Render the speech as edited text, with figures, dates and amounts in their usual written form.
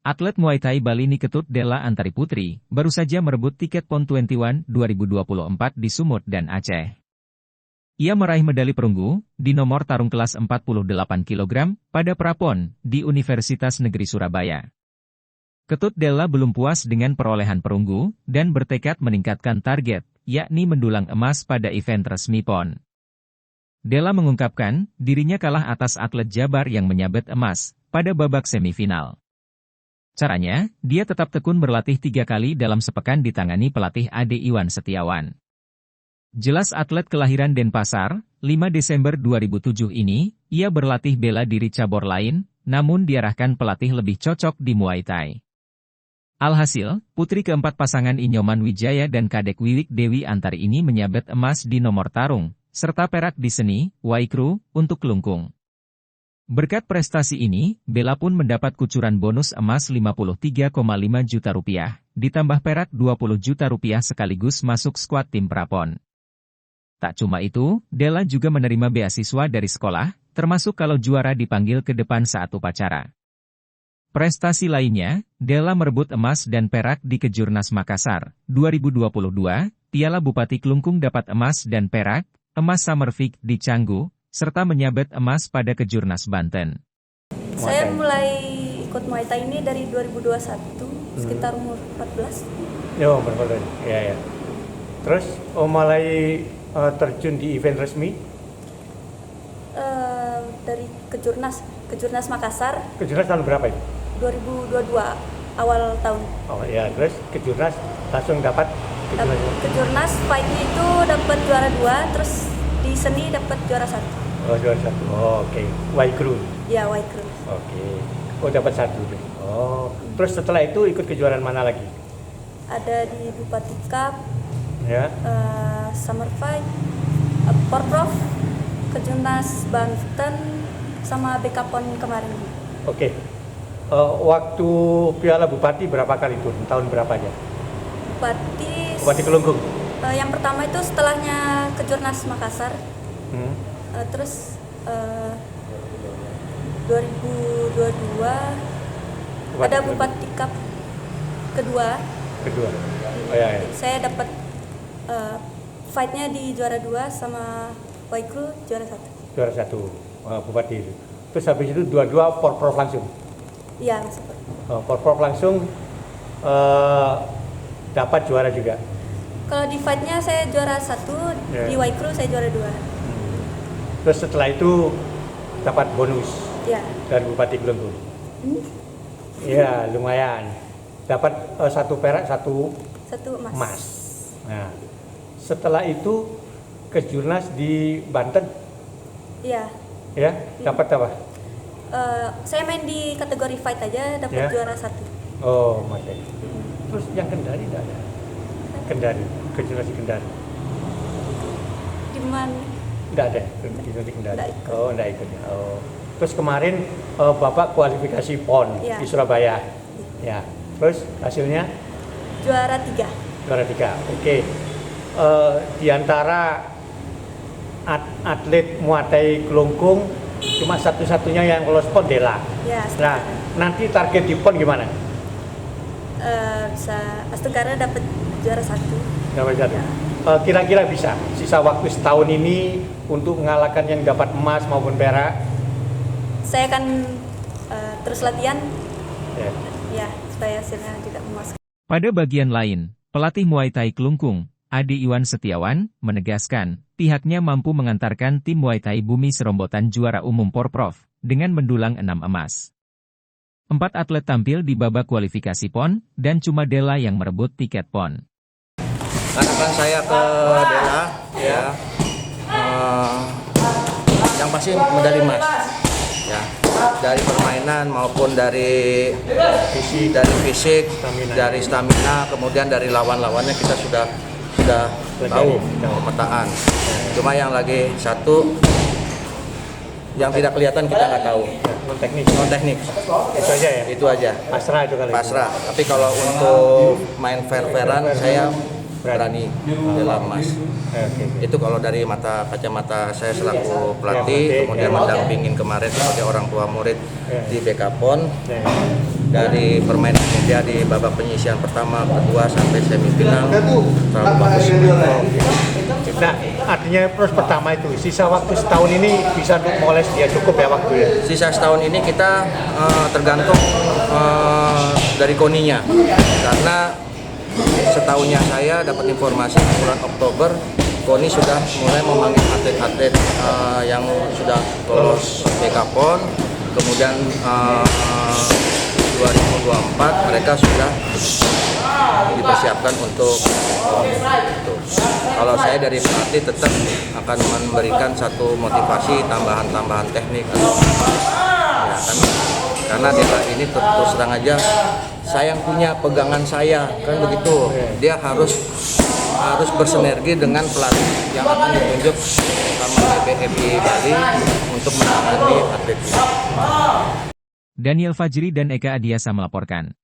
Atlet Muay Thai Bali Niketut Della Antari Putri baru saja merebut tiket PON 21 2024 di Sumut dan Aceh. Ia meraih medali perunggu di nomor tarung kelas 48 kg pada Prapon di Universitas Negeri Surabaya. Ketut Della belum puas dengan perolehan perunggu dan bertekad meningkatkan target, yakni mendulang emas pada event resmi PON. Della mengungkapkan dirinya kalah atas atlet Jabar yang menyabet emas pada babak semifinal. Caranya, dia tetap tekun berlatih 3 kali dalam sepekan ditangani pelatih Ade Iwan Setiawan. Jelas atlet kelahiran Denpasar, 5 Desember 2007 ini, ia berlatih bela diri cabur lain, namun diarahkan pelatih lebih cocok di Muay Thai. Alhasil, putri keempat pasangan Inyoman Wijaya dan Kadek Wiwik Dewi Antari ini menyabet emas di nomor tarung, serta perak di seni, Waikru, untuk kelungkung. Berkat prestasi ini, Bella pun mendapat kucuran bonus emas 53,5 juta rupiah, ditambah perak 20 juta rupiah sekaligus masuk skuad tim Prapon. Tak cuma itu, Della juga menerima beasiswa dari sekolah, termasuk kalau juara dipanggil ke depan saat upacara. Prestasi lainnya, Della merebut emas dan perak di Kejurnas Makassar 2022, Piala Bupati Klungkung dapat emas dan perak, emas Summer Fig di Canggu, serta menyabet emas pada Kejurnas Banten. Saya mulai ikut Muay Thai ini dari 2021, sekitar umur 14. Berapa tahun? Ya. Terus mulai terjun di event resmi? Dari Kejurnas Makassar. Kejurnas tahun berapa itu? 2022, awal tahun. Oh ya, terus Kejurnas langsung dapat Kejurnas fight-nya itu dapat juara 2, terus di seni dapat juara 1. Oh, juara 1. Oh, oke. Waikru. Ya, Waikru. Oke. Oh, dapat 1 deh. Oh. Terus setelah itu ikut kejuaraan mana lagi? Ada di Bupati Cup, Ya. Summer Fight, Porprov, Kejurnas Banten, sama BK-PON kemarin. Oke. Waktu Piala Bupati berapa kali itu? Tahun berapanya? Bupati Kelungkung. Yang pertama itu setelahnya Kejurnas Makassar. Terus 2022 ada Bupati Cup kedua. Oh ya. Saya dapat fight-nya di juara 2 sama Waikru juara 1. Juara 1 Bupati itu. Terus habis itu 22 Porprov langsung. Iya, seperti. Porprov langsung dapat juara juga. Kalau di fight-nya saya juara 1, di Waikru saya juara 2. Terus setelah itu dapat bonus dari Bupati Kelungkung. Iya, lumayan. Dapat 1 perak, 1 emas. Nah, setelah itu Kejurnas di Banten. Iya. Ya, dapat apa? Saya main di kategori fight aja, dapat juara 1. Oh, masih. Terus yang Kendari tidak ada? Kendari, Kejurnas di Kendari. Di mana? Tidak ada, Kejurnas di Kendari. Nggak ikut. Oh, tidak ikut. Oh. Terus kemarin Bapak kualifikasi PON di Surabaya. Ya. Terus hasilnya? Juara 3. Juara 3. Oke. Di antara atlet Muay Thai Kelungkung cuma satu-satunya yang lolos PON Della. Ya, nah, nanti target di PON gimana? Bisa Astagara dapat juara 1. Dapat 1. Ya. Kira-kira bisa sisa waktu setahun ini untuk mengalahkan yang dapat emas maupun perak? Saya akan terus latihan. Ya, supaya hasilnya juga emas. Pada bagian lain, pelatih Muay Thai Kelungkung, Ade Iwan Setiawan, menegaskan pihaknya mampu mengantarkan tim Muay Thai Bumi serombotan juara umum Porprov dengan mendulang 6 emas. 4 atlet tampil di babak kualifikasi PON, dan cuma Della yang merebut tiket PON. Harapan saya ke Della, yang pasti medali emas, dari permainan maupun dari fisik, dari stamina, kemudian dari lawan-lawannya kita sudah tahu pemetaan. Cuma yang lagi satu yang tidak kelihatan kita nggak tahu. Non teknik. Itu aja ya. Itu aja. Pasrah itu kali. Pasrah. Tapi kalau untuk main fair-fairan saya berani dalam emas. Itu kalau dari kacamata saya selaku pelatih, kemudian mendampingin kemarin sebagai orang tua murid di BK-PON. dari permainan dia di babak penyisian pertama, kedua sampai semifinal terlalu bagus. Nah, artinya terus pertama itu sisa waktu setahun ini bisa untuk moles dia cukup ya waktunya. Sisa setahun ini kita tergantung dari koninya, karena setahunnya saya dapat informasi bulan Oktober KONI sudah mulai memanggil atlet-atlet yang sudah lolos PK-PON, kemudian 2024 mereka sudah dipersiapkan untuk itu. Kalau saya dari pelatih tetap akan memberikan satu motivasi tambahan teknik ya kan, karena dia ini terus terang aja saya yang punya pegangan saya kan begitu, dia harus bersinergi dengan pelatih yang akan ditunjuk sama PBMI Bali untuk menangani atletnya. Daniel Fajri dan Eka Adiasa melaporkan.